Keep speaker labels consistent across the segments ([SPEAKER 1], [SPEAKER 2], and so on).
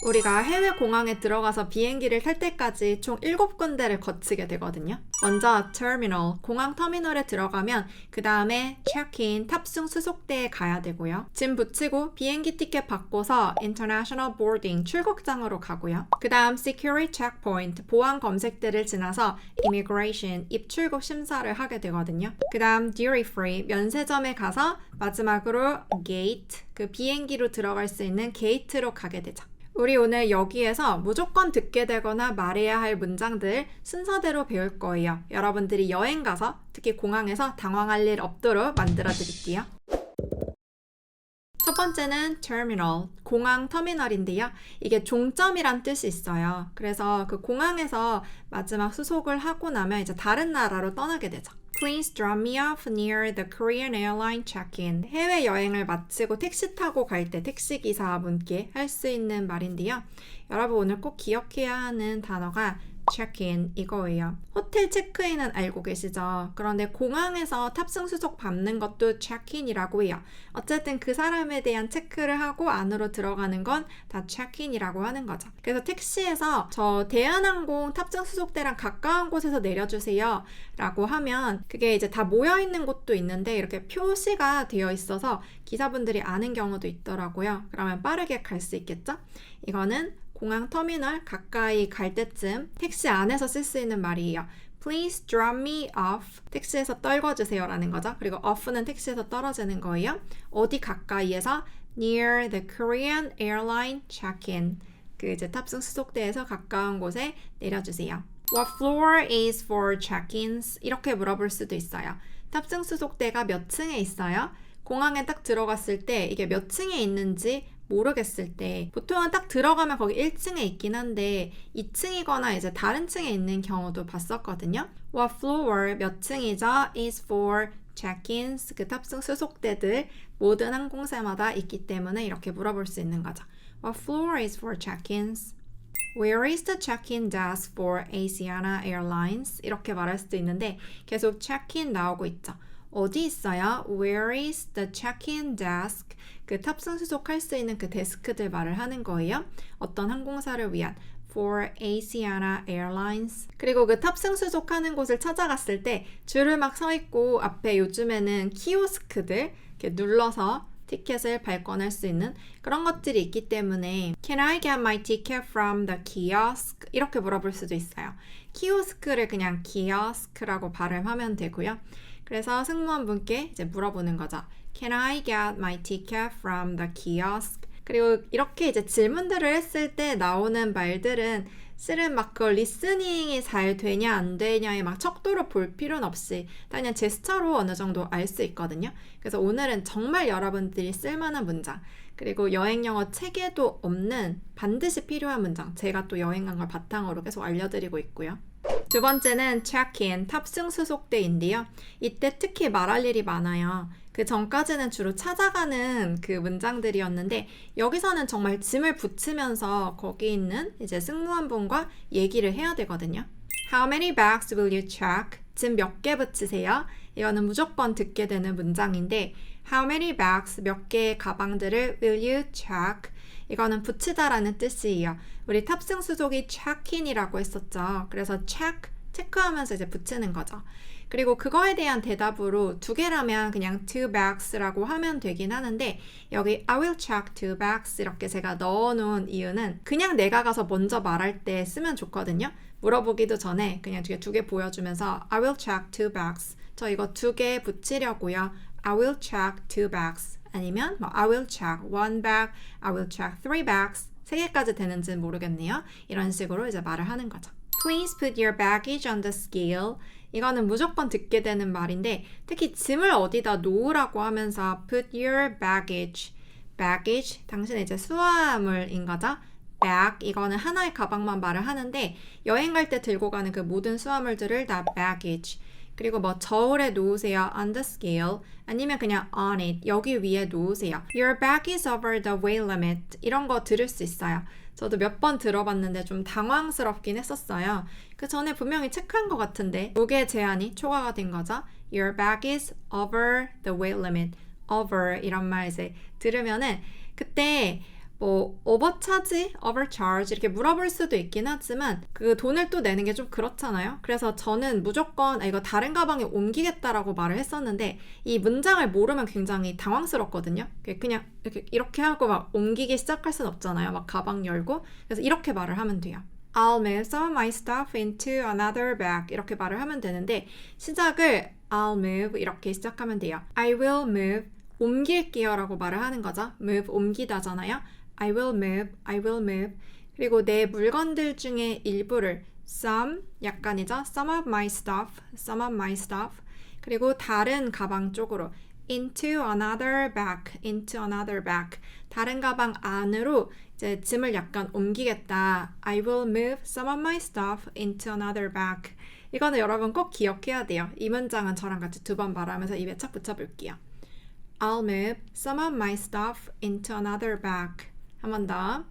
[SPEAKER 1] 우리가 해외 공항에 들어가서 비행기를 탈 때까지 총 7군데를 거치게 되거든요. 먼저 터미널, 공항 터미널에 들어가면 그 다음에 체크인, 탑승 수속대에 가야 되고요. 짐 붙이고 비행기 티켓 받고서 International Boarding, 출국장으로 가고요. 그 다음 Security Checkpoint, 보안 검색대를 지나서 Immigration, 입출국 심사를 하게 되거든요. 그 다음 Duty Free, 면세점에 가서 마지막으로 Gate, 그 비행기로 들어갈 수 있는 게이트로 가게 되죠. 우리 오늘 여기에서 무조건 듣게 되거나 말해야 할 문장들 순서대로 배울 거예요. 여러분들이 여행 가서 특히 공항에서 당황할 일 없도록 만들어 드릴게요. 첫 번째는 terminal, 공항 터미널인데요. 이게 종점이란 뜻이 있어요. 그래서 그 공항에서 마지막 수속을 하고 나면 이제 다른 나라로 떠나게 되죠. Please drop me off near the Korean airline check-in. 해외 여행을 마치고 택시 타고 갈 때 택시기사분께 할 수 있는 말인데요. 여러분 오늘 꼭 기억해야 하는 단어가 check-in 이거예요. 호텔 체크인은 알고 계시죠? 그런데 공항에서 탑승 수속 받는 것도 check-in이라고 해요. 어쨌든 그 사람에 대한 체크를 하고 안으로 들어가는 건 다 check-in이라고 하는 거죠. 그래서 택시에서 저 대한항공 탑승 수속대랑 가까운 곳에서 내려주세요 라고 하면 그게 이제 다 모여있는 곳도 있는데 이렇게 표시가 되어 있어서 기사분들이 아는 경우도 있더라고요. 그러면 빠르게 갈 수 있겠죠? 이거는 공항 터미널 가까이 갈 때쯤 택시 안에서 쓸 수 있는 말이에요. Please drop me off. 택시에서 떨궈주세요 라는 거죠. 그리고 off는 택시에서 떨어지는 거예요. 어디 가까이에서 near the Korean airline check-in. 그 이제 탑승 수속대에서 가까운 곳에 내려주세요. What floor is for check-ins? 이렇게 물어볼 수도 있어요. 탑승 수속대가 몇 층에 있어요? 공항에 딱 들어갔을 때 이게 몇 층에 있는지 모르겠을 때 보통은 딱 들어가면 거기 1층에 있긴 한데 2층이거나 이제 다른 층에 있는 경우도 봤었거든요. What floor 몇 층이죠? is for check-ins. 그 탑승 수속대들 모든 항공사마다 있기 때문에 이렇게 물어볼 수 있는 거죠. What floor is for check-ins? Where is the check-in desk for Asiana Airlines? 이렇게 말할 수도 있는데 계속 check-in 나오고 있죠. 어디 있어요? Where is the check-in desk? 그 탑승 수속할 수 있는 그 데스크들 말을 하는 거예요. 어떤 항공사를 위한 for Asiana Airlines. 그리고 그 탑승 수속하는 곳을 찾아갔을 때 줄을 막 서 있고 앞에 요즘에는 키오스크들 이렇게 눌러서 티켓을 발권할 수 있는 그런 것들이 있기 때문에 Can I get my ticket from the kiosk? 이렇게 물어볼 수도 있어요. 키오스크를 그냥 kiosk라고 발음하면 되고요. 그래서 승무원분께 이제 물어보는 거죠. Can I get my ticket from the kiosk? 그리고 이렇게 이제 질문들을 했을 때 나오는 말들은 실은 막 그 리스닝이 잘 되냐 안 되냐에 막 척도로 볼 필요는 없이 그냥 제스처로 어느 정도 알 수 있거든요. 그래서 오늘은 정말 여러분들이 쓸만한 문장 그리고 여행 영어 책에도 없는 반드시 필요한 문장 제가 또 여행 간 걸 바탕으로 계속 알려드리고 있고요. 두 번째는 check-in, 탑승 수속대인데요. 이때 특히 말할 일이 많아요. 그 전까지는 주로 찾아가는 그 문장들이었는데 여기서는 정말 짐을 붙이면서 거기 있는 이제 승무원분과 얘기를 해야 되거든요. How many bags will you check? 짐 몇 개 붙이세요? 이거는 무조건 듣게 되는 문장인데 How many bags? 몇 개의 가방들을 will you check? 이거는 붙이다라는 뜻이에요. 우리 탑승 수속이 check-in이라고 했었죠. 그래서 체크하면서 이제 붙이는 거죠. 그리고 그거에 대한 대답으로 두 개라면 그냥 two bags라고 하면 되긴 하는데 여기 I will check two bags 이렇게 제가 넣어놓은 이유는 그냥 내가 가서 먼저 말할 때 쓰면 좋거든요. 물어보기도 전에 그냥 두 개 보여주면서 I will check two bags. 저 이거 2개 붙이려고요. I will check two bags. 아니면 뭐 I will check one bag, I will check three bags. 3개까지 되는지는 모르겠네요. 이런 식으로 이제 말을 하는 거죠. Please put your baggage on the scale. 이거는 무조건 듣게 되는 말인데 특히 짐을 어디다 놓으라고 하면서 put your baggage. baggage, 당신의 이제 수화물인 거죠. bag, 이거는 하나의 가방만 말을 하는데 여행 갈 때 들고 가는 그 모든 수화물들을 다 baggage. 그리고 뭐 저울에 놓으세요. on the scale. 아니면 그냥 on it. 여기 위에 놓으세요. Your bag is over the weight limit. 이런 거 들을 수 있어요. 저도 몇 번 들어봤는데 좀 당황스럽긴 했었어요. 그 전에 분명히 체크한 것 같은데 무게 제한이 초과가 된 거죠. Your bag is over the weight limit. over 이런 말 이제 들으면은 그때 뭐 overcharge, overcharge 이렇게 물어볼 수도 있긴 하지만 그 돈을 또 내는 게 좀 그렇잖아요. 그래서 저는 무조건 이거 다른 가방에 옮기겠다라고 말을 했었는데 이 문장을 모르면 굉장히 당황스럽거든요. 그냥 이렇게 하고 막 옮기기 시작할 순 없잖아요. 막 가방 열고. 그래서 이렇게 말을 하면 돼요. I'll move some of my stuff into another bag 이렇게 말을 하면 되는데 시작을 I'll move 이렇게 시작하면 돼요. I will move 옮길게요 라고 말을 하는 거죠. move 옮기다잖아요. I will move, I will move. 그리고 내 물건들 중에 일부를 some 약간이죠. some of my stuff, some of my stuff. 그리고 다른 가방 쪽으로 into another bag, into another bag. 다른 가방 안으로 이제 짐을 약간 옮기겠다. I will move some of my stuff into another bag. 이거는 여러분 꼭 기억해야 돼요. 이 문장은 저랑 같이 2번 말하면서 입에 착 붙여볼게요. I'll move some of my stuff into another bag. 한 번 더.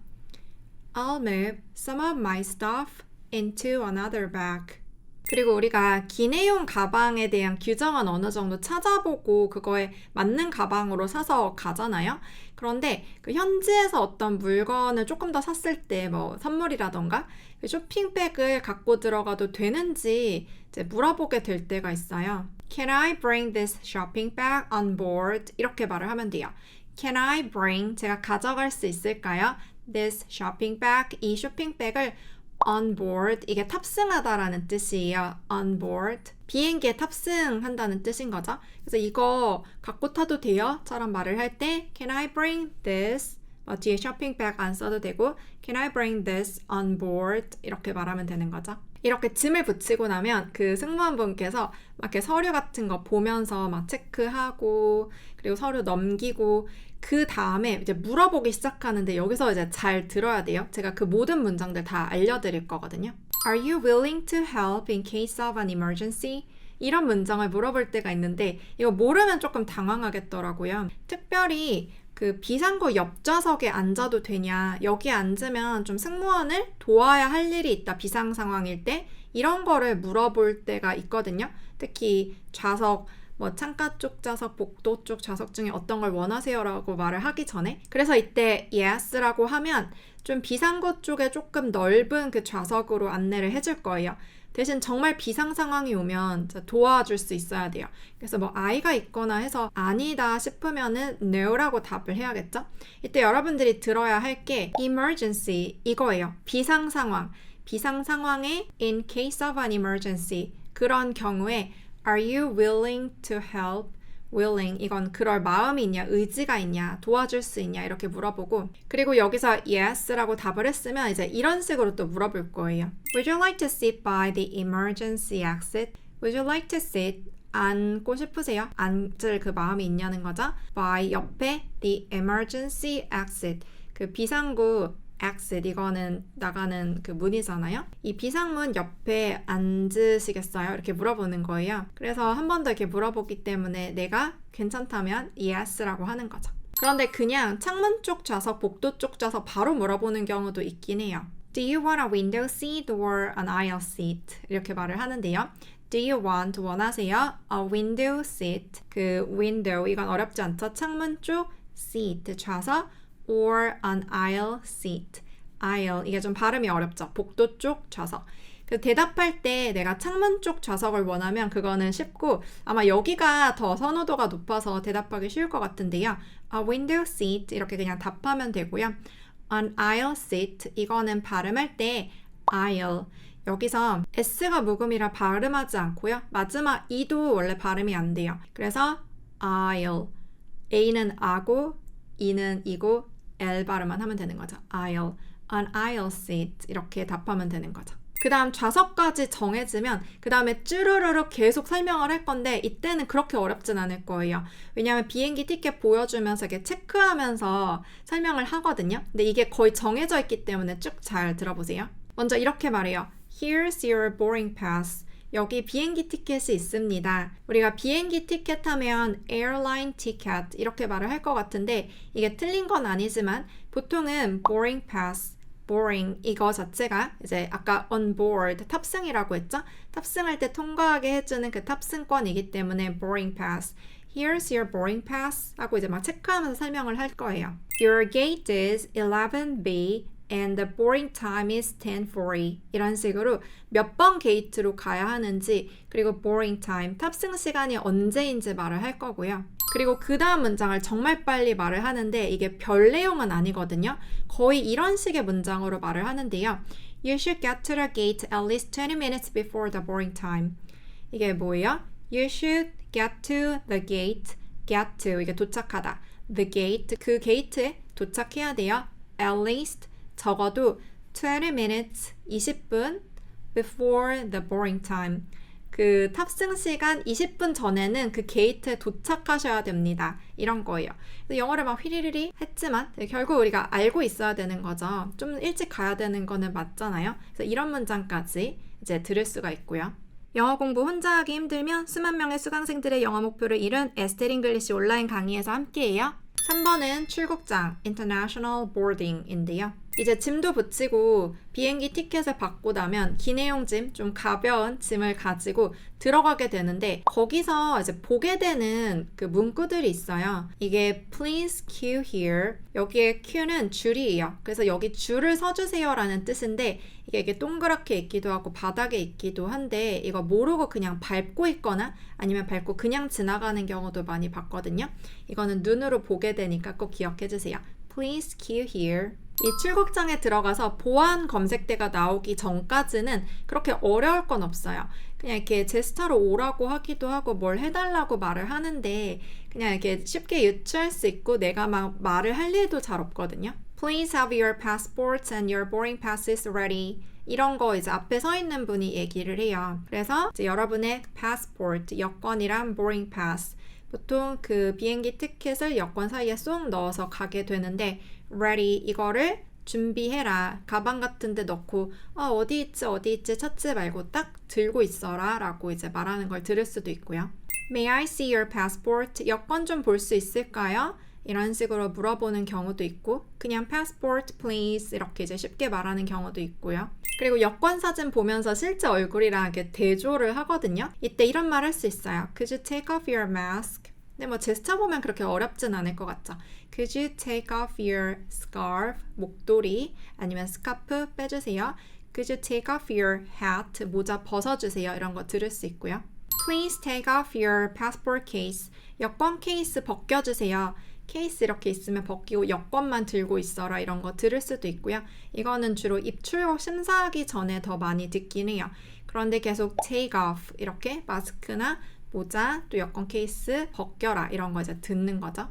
[SPEAKER 1] I'll move some of my stuff into another bag. 그리고 우리가 기내용 가방에 대한 규정은 어느 정도 찾아보고 그거에 맞는 가방으로 사서 가잖아요. 그런데 그 현지에서 어떤 물건을 조금 더 샀을 때 뭐 선물이라던가 쇼핑백을 갖고 들어가도 되는지 이제 물어보게 될 때가 있어요. Can I bring this shopping bag on board? 이렇게 말을 하면 돼요. Can I bring? 제가 가져갈 수 있을까요? This shopping bag, 이 쇼핑백을 on board, 이게 탑승하다라는 뜻이에요. on board. 비행기에 탑승한다는 뜻인 거죠. 그래서 이거 갖고 타도 돼요? 처럼 말을 할 때 Can I bring this? 뒤에 쇼핑백 안 써도 되고 Can I bring this on board? 이렇게 말하면 되는 거죠. 이렇게 짐을 붙이고 나면 그 승무원분께서 막 이렇게 서류 같은 거 보면서 막 체크하고 그리고 서류 넘기고 그 다음에 이제 물어보기 시작하는데 여기서 이제 잘 들어야 돼요. 제가 그 모든 문장들 다 알려드릴 거거든요. Are you willing to help in case of an emergency? 이런 문장을 물어볼 때가 있는데 이거 모르면 조금 당황하겠더라고요. 특별히 그 비상구 옆좌석에 앉아도 되냐, 여기 앉으면 좀 승무원을 도와야 할 일이 있다, 비상 상황일 때 이런 거를 물어볼 때가 있거든요. 특히 좌석 뭐 창가 쪽 좌석, 복도 쪽 좌석 중에 어떤 걸 원하세요라고 말을 하기 전에 그래서 이때 yes라고 하면 좀 비상구 쪽에 조금 넓은 그 좌석으로 안내를 해줄 거예요. 대신 정말 비상 상황이 오면 도와줄 수 있어야 돼요. 그래서 뭐 아이가 있거나 해서 아니다 싶으면은 no라고 답을 해야겠죠? 이때 여러분들이 들어야 할 게 emergency 이거예요. 비상 상황. 비상 상황에 in case of an emergency 그런 경우에 Are you willing to help? willing 이건 그럴 마음이 있냐, 의지가 있냐, 도와줄 수 있냐 이렇게 물어보고 그리고 여기서 yes라고 답을 했으면 이제 이런 식으로 또 물어볼 거예요. Would you like to sit by the emergency exit? Would you like to sit? 앉고 싶으세요? 앉을 그 마음이 있냐는 거죠. by 옆에 the emergency exit 그 비상구 exit 이거는 나가는 그 문이잖아요. 이 비상문 옆에 앉으시겠어요? 이렇게 물어보는 거예요. 그래서 한 번 더 이렇게 물어보기 때문에 내가 괜찮다면 yes라고 하는 거죠. 그런데 그냥 창문 쪽 좌석, 복도 쪽 좌석 바로 물어보는 경우도 있긴 해요. Do you want a window seat or an aisle seat? 이렇게 말을 하는데요. Do you want 원하세요? A window seat 그 window 이건 어렵지 않죠? 창문 쪽 seat 좌석 or an aisle seat. aisle 이게 좀 발음이 어렵죠. 복도 쪽 좌석. 그 대답할 때 내가 창문 쪽 좌석을 원하면 그거는 쉽고 아마 여기가 더 선호도가 높아서 대답하기 쉬울 것 같은데요. A window seat 이렇게 그냥 답하면 되고요. An aisle seat 이거는 발음할 때 aisle 여기서 S가 묵음이라 발음하지 않고요. 마지막 E도 원래 발음이 안 돼요. 그래서 aisle A는 아고 E는 이고 L 발음만 하면 되는 거죠. aisle, an aisle seat 이렇게 답하면 되는 거죠. 그 다음 좌석까지 정해지면 그 다음에 쭈루루루 계속 설명을 할 건데 이때는 그렇게 어렵진 않을 거예요. 왜냐하면 비행기 티켓 보여주면서 이렇게 체크하면서 설명을 하거든요. 근데 이게 거의 정해져 있기 때문에 쭉 잘 들어보세요. 먼저 이렇게 말해요. Here's your boarding pass. 여기 비행기 티켓이 있습니다. 우리가 비행기 티켓 하면 airline ticket 이렇게 말을 할 것 같은데 이게 틀린 건 아니지만 보통은 boarding pass, boarding 이거 자체가 이제 아까 on board 탑승이라고 했죠? 탑승할 때 통과하게 해주는 그 탑승권이기 때문에 boarding pass. Here's your boarding pass 하고 이제 막 체크하면서 설명을 할 거예요. Your gate is 11B and the boarding time is 10:40 이런 식으로 몇 번 게이트로 가야 하는지 그리고 boarding time, 탑승 시간이 언제인지 말을 할 거고요. 그리고 그 다음 문장을 정말 빨리 말을 하는데 이게 별 내용은 아니거든요. 거의 이런 식의 문장으로 말을 하는데요. You should get to the gate at least 20 minutes before the boarding time. 이게 뭐예요? You should get to the gate. get to 이게 도착하다. the gate 그 게이트에 도착해야 돼요. at least 적어도 20 minutes 20분 before the boarding time. 그 탑승 시간 20분 전에는 그 게이트에 도착하셔야 됩니다. 이런 거예요. 영어를 막 휘리리리 했지만 결국 우리가 알고 있어야 되는 거죠. 좀 일찍 가야 되는 거는 맞잖아요. 그래서 이런 문장까지 이제 들을 수가 있고요. 영어 공부 혼자 하기 힘들면 수만 명의 수강생들의 영어 목표를 이룬 에스텔 잉글리시 온라인 강의에서 함께해요. 3번은 출국장 International Boarding인데요. 이제 짐도 붙이고 비행기 티켓을 받고 나면 기내용짐, 좀 가벼운 짐을 가지고 들어가게 되는데 거기서 이제 보게 되는 그 문구들이 있어요. 이게 Please queue here. 여기에 queue는 줄이에요. 그래서 여기 줄을 서주세요 라는 뜻인데 이게 동그랗게 있기도 하고 바닥에 있기도 한데 이거 모르고 그냥 밟고 있거나 아니면 밟고 그냥 지나가는 경우도 많이 봤거든요. 이거는 눈으로 보게 되니까 꼭 기억해 주세요. Please queue here. 이 출국장에 들어가서 보안 검색대가 나오기 전까지는 그렇게 어려울 건 없어요. 그냥 이렇게 제스처로 오라고 하기도 하고 뭘 해달라고 말을 하는데 그냥 이렇게 쉽게 유추할 수 있고 내가 막 말을 할 일도 잘 없거든요. Please have your passports and your boarding passes ready. 이런 거 이제 앞에 서 있는 분이 얘기를 해요. 그래서 이제 여러분의 passport, 여권이랑 boarding pass 보통 그 비행기 티켓을 여권 사이에 쏙 넣어서 가게 되는데 ready 이거를 준비해라. 가방 같은 데 넣고 어디 있지 찾지 말고 딱 들고 있어라 라고 이제 말하는 걸 들을 수도 있고요. May I see your passport? 여권 좀 볼 수 있을까요? 이런 식으로 물어보는 경우도 있고 그냥 passport please 이렇게 이제 쉽게 말하는 경우도 있고요. 그리고 여권 사진 보면서 실제 얼굴이랑 이렇게 대조를 하거든요. 이때 이런 말 할 수 있어요. Could you take off your mask? 근데 뭐 제스처 보면 그렇게 어렵진 않을 것 같죠. Could you take off your scarf? 목도리 아니면 스카프 빼주세요. Could you take off your hat? 모자 벗어주세요. 이런 거 들을 수 있고요. Please take off your passport case. 여권 케이스 벗겨주세요. 케이스 이렇게 있으면 벗기고 여권만 들고 있어라 이런 거 들을 수도 있고요. 이거는 주로 입출국 심사하기 전에 더 많이 듣긴 해요. 그런데 계속 take off 이렇게 마스크나 모자 또 여권 케이스 벗겨라 이런 거 이제 듣는 거죠.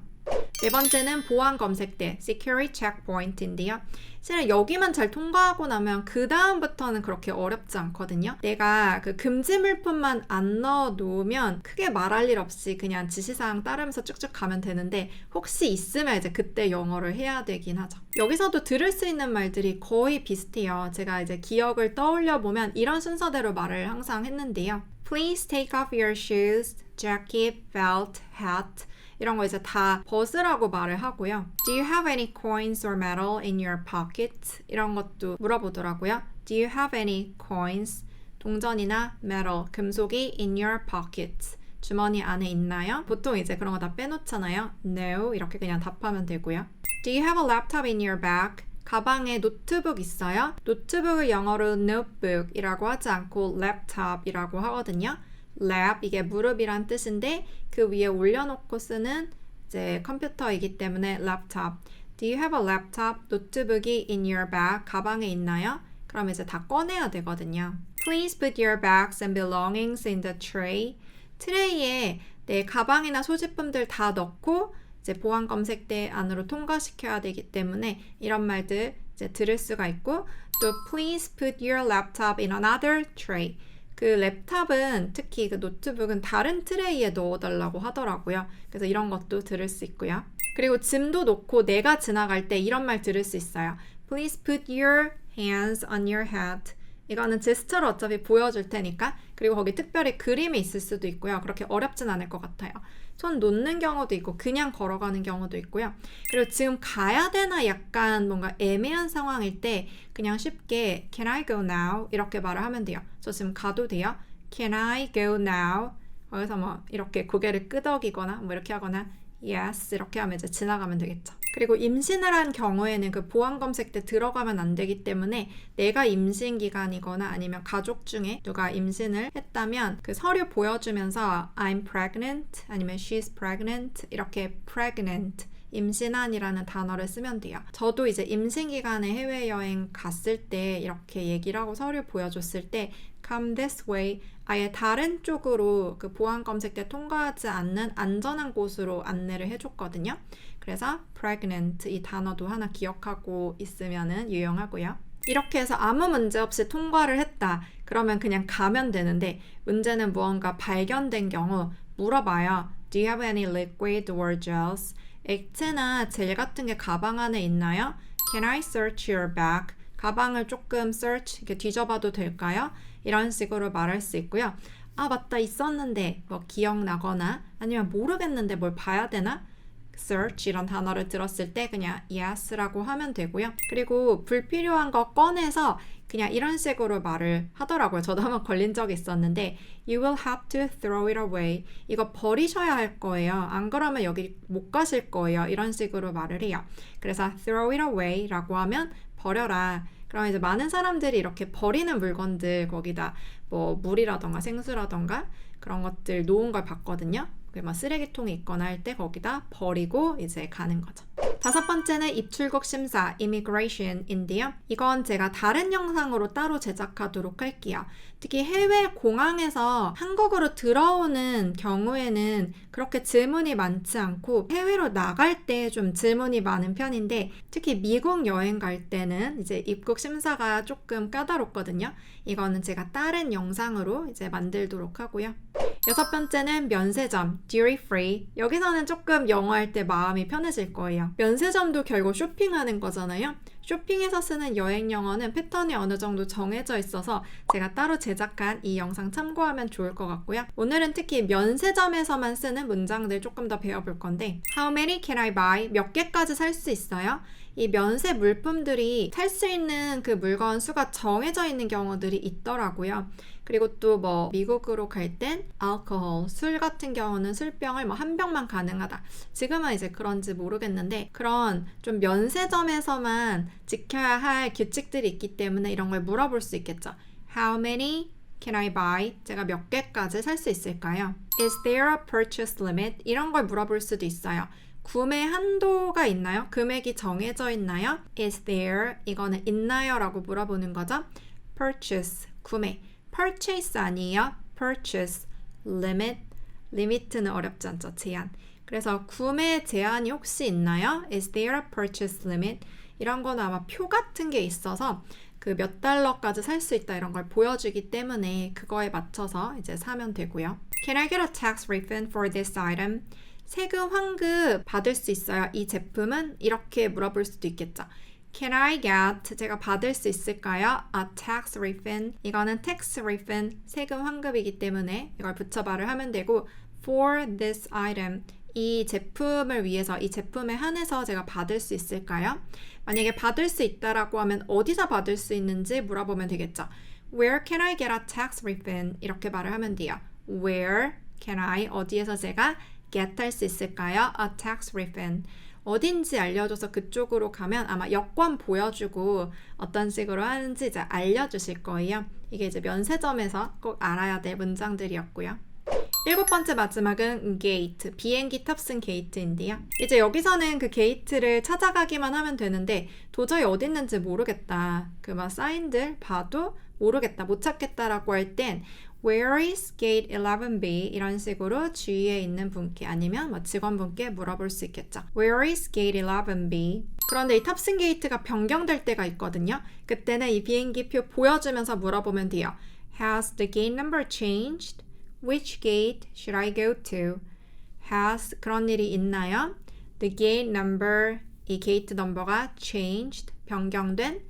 [SPEAKER 1] 네 번째는 보안 검색대 Security Checkpoint인데요. 실은 여기만 잘 통과하고 나면 그 다음부터는 그렇게 어렵지 않거든요. 내가 그 금지 물품만 안 넣어 놓으면 크게 말할 일 없이 그냥 지시사항 따르면서 쭉쭉 가면 되는데 혹시 있으면 이제 그때 영어를 해야 되긴 하죠. 여기서도 들을 수 있는 말들이 거의 비슷해요. 제가 이제 기억을 떠올려 보면 이런 순서대로 말을 항상 했는데요. Please take off your shoes, jacket, belt, hat. 이런 거 이제 다 벗으라고 말을 하고요. Do you have any coins or metal in your pocket? 이런 것도 물어보더라고요. Do you have any coins? 동전이나 metal, 금속이 in your pocket. 주머니 안에 있나요? 보통 이제 그런 거 다 빼놓잖아요. No, 이렇게 그냥 답하면 되고요. Do you have a laptop in your bag? 가방에 노트북 있어요? 노트북을 영어로 notebook이라고 하지 않고 laptop이라고 하거든요. lap 이게 무릎이란 뜻인데 그 위에 올려놓고 쓰는 이제 컴퓨터이기 때문에 laptop. Do you have a laptop? 노트북이 in your bag 가방에 있나요? 그럼 이제 다 꺼내야 되거든요. Please put your bags and belongings in the tray. 트레이에 내 가방이나 소지품들 다 넣고 이제 보안 검색대 안으로 통과시켜야 되기 때문에 이런 말들 이제 들을 수가 있고 또 please put your laptop in another tray. 그 랩탑은 특히 그 노트북은 다른 트레이에 넣어달라고 하더라고요. 그래서 이런 것도 들을 수 있고요. 그리고 짐도 놓고 내가 지나갈 때 이런 말 들을 수 있어요. Please put your hands on your head. 이거는 제스처로 어차피 보여줄 테니까. 그리고 거기 특별히 그림이 있을 수도 있고요. 그렇게 어렵진 않을 것 같아요. 손 놓는 경우도 있고 그냥 걸어가는 경우도 있고요. 그리고 지금 가야 되나 약간 뭔가 애매한 상황일 때 그냥 쉽게 Can I go now? 이렇게 말을 하면 돼요. 저 지금 가도 돼요? Can I go now? 거기서 뭐 이렇게 고개를 끄덕이거나 뭐 이렇게 하거나 yes 이렇게 하면 이제 지나가면 되겠죠. 그리고 임신을 한 경우에는 그 보안 검색 때 들어가면 안 되기 때문에 내가 임신 기간이거나 아니면 가족 중에 누가 임신을 했다면 그 서류 보여주면서 I'm pregnant 아니면 she's pregnant 이렇게 pregnant 임신한이라는 단어를 쓰면 돼요. 저도 이제 임신 기간에 해외여행 갔을 때 이렇게 얘기를 하고 서류 보여줬을 때 come this way 아예 다른 쪽으로 그 보안 검색 때 통과하지 않는 안전한 곳으로 안내를 해줬거든요. 그래서 pregnant 이 단어도 하나 기억하고 있으면은 유용하고요. 이렇게 해서 아무 문제 없이 통과를 했다. 그러면 그냥 가면 되는데 문제는 무언가 발견된 경우 물어봐요. Do you have any liquid or gels? 액체나 젤 같은 게 가방 안에 있나요? Can I search your bag? 가방을 조금 search, 이렇게 뒤져봐도 될까요? 이런 식으로 말할 수 있고요. 아, 맞다, 있었는데 뭐 기억나거나 아니면 모르겠는데 뭘 봐야 되나? search 이런 단어를 들었을 때 그냥 yes라고 하면 되고요. 그리고 불필요한 거 꺼내서 그냥 이런 식으로 말을 하더라고요. 저도 한번 걸린 적이 있었는데 You will have to throw it away. 이거 버리셔야 할 거예요. 안 그러면 여기 못 가실 거예요. 이런 식으로 말을 해요. 그래서 throw it away 라고 하면 버려라. 그럼 이제 많은 사람들이 이렇게 버리는 물건들 거기다 뭐 물이라던가 생수라던가 그런 것들 놓은 걸 봤거든요. 막 쓰레기통이 있거나 할 때 거기다 버리고 이제 가는 거죠. 5번째는 입출국 심사, immigration인데요. 이건 제가 다른 영상으로 따로 제작하도록 할게요. 특히 해외 공항에서 한국으로 들어오는 경우에는 그렇게 질문이 많지 않고 해외로 나갈 때 좀 질문이 많은 편인데 특히 미국 여행 갈 때는 이제 입국 심사가 조금 까다롭거든요. 이거는 제가 다른 영상으로 이제 만들도록 하고요. 6번째는 면세점, duty free. 여기서는 조금 영어 할 때 마음이 편해질 거예요. 면세점도 결국 쇼핑하는 거잖아요. 쇼핑에서 쓰는 여행 영어는 패턴이 어느 정도 정해져 있어서 제가 따로 제작한 이 영상 참고하면 좋을 것 같고요. 오늘은 특히 면세점에서만 쓰는 문장들 조금 더 배워볼 건데 How many can I buy? 몇 개까지 살 수 있어요? 이 면세 물품들이 살 수 있는 그 물건 수가 정해져 있는 경우들이 있더라고요. 그리고 또 뭐 미국으로 갈 땐 알코올, 술 같은 경우는 술병을 뭐 한 병만 가능하다. 지금은 이제 그런지 모르겠는데 그런 좀 면세점에서만 지켜야 할 규칙들이 있기 때문에 이런 걸 물어볼 수 있겠죠. How many can I buy? 제가 몇 개까지 살 수 있을까요? Is there a purchase limit? 이런 걸 물어볼 수도 있어요. 구매 한도가 있나요? 금액이 정해져 있나요? Is there? 이거는 있나요? 라고 물어보는 거죠. Purchase, 구매. Purchase 아니에요? Purchase, limit. limit는 어렵지 않죠? 제한. 그래서 구매 제한이 혹시 있나요? Is there a purchase limit? 이런 건 아마 표 같은 게 있어서 그 몇 달러까지 살 수 있다 이런 걸 보여주기 때문에 그거에 맞춰서 이제 사면 되고요. Can I get a tax refund for this item? 세금 환급 받을 수 있어요. 이 제품은 이렇게 물어볼 수도 있겠죠. Can I get, 제가 받을 수 있을까요? A tax refund. 이거는 tax refund, 세금 환급이기 때문에 이걸 붙여 말을 하면 되고 for this item, 이 제품을 위해서, 이 제품에 한해서 제가 받을 수 있을까요? 만약에 받을 수 있다라고 하면 어디서 받을 수 있는지 물어보면 되겠죠. Where can I get a tax refund? 이렇게 말을 하면 돼요. Where can I, 어디에서 제가 get 할 수 있을까요? A tax refund. 어딘지 알려줘서 그쪽으로 가면 아마 여권 보여주고 어떤 식으로 하는지 이제 알려주실 거예요. 이게 이제 면세점에서 꼭 알아야 될 문장들이었고요. 7번째 마지막은 gate, 비행기 탑승 게이트인데요. 이제 여기서는 그 게이트를 찾아가기만 하면 되는데 도저히 어디 있는지 모르겠다. 그 막 사인들 봐도 모르겠다, 못 찾겠다라고 할 땐 Where is gate 11B? 이런 식으로 주위에 있는 분께 아니면 뭐 직원분께 물어볼 수 있겠죠. Where is gate 11B? 그런데 이 탑승 게이트가 변경될 때가 있거든요. 그때는 이 비행기표 보여주면서 물어보면 돼요. Has the gate number changed? Which gate should I go to? Has 그런 일이 있나요? The gate number, 이 게이트 넘버가 changed, 변경된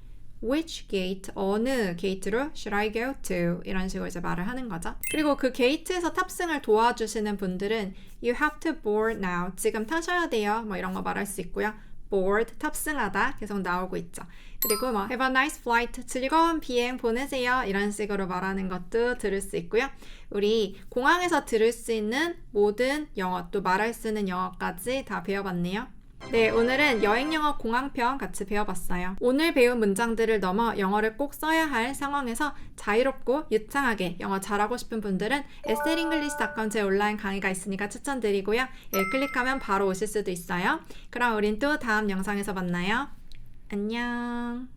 [SPEAKER 1] which gate, 어느 게이트로 should I go to? 이런 식으로 이제 말을 하는 거죠. 그리고 그 게이트에서 탑승을 도와주시는 분들은 you have to board now, 지금 타셔야 돼요. 뭐 이런 거 말할 수 있고요. board, 탑승하다 계속 나오고 있죠. 그리고 뭐 have a nice flight, 즐거운 비행 보내세요. 이런 식으로 말하는 것도 들을 수 있고요. 우리 공항에서 들을 수 있는 모든 영어, 또 말할 수 있는 영어까지 다 배워봤네요. 네, 오늘은 여행 영어 공항편 같이 배워봤어요. 오늘 배운 문장들을 넘어 영어를 꼭 써야 할 상황에서 자유롭고 유창하게 영어 잘하고 싶은 분들은 SLEnglish.com 제 온라인 강의가 있으니까 추천드리고요. 여기 클릭하면 바로 오실 수도 있어요. 그럼 우린 또 다음 영상에서 만나요. 안녕.